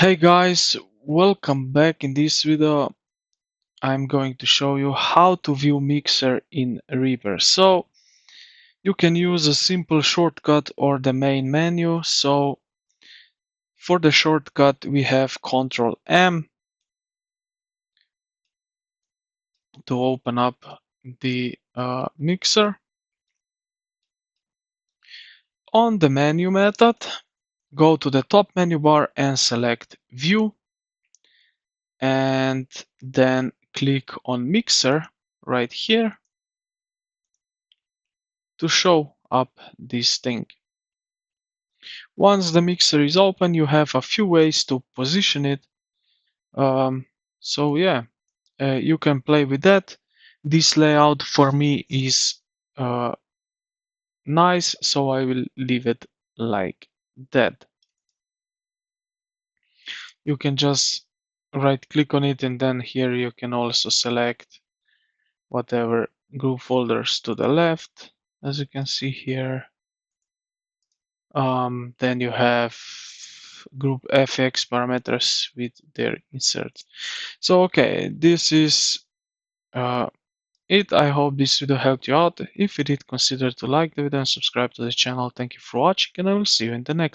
Hey guys, welcome back. In this video I'm going to show you how to view Mixer in Reaper. So you can use a simple shortcut or the main menu. So for the shortcut we have Ctrl M to open up the Mixer. On the menu method, go to the top menu bar and select View, and then click on Mixer right here to show up this thing. Once the mixer is open, you have a few ways to position it. So yeah, you can play with that. This layout for me is uh, nice, so I will leave it like that. You can just right click on it, and then here you can also select whatever group folders to the left, as you can see here. Then you have group fx parameters with their inserts. So okay, this is it. I hope this video helped you out. If you did, consider to like the video and subscribe to the channel. Thank you for watching, and I will see you in the next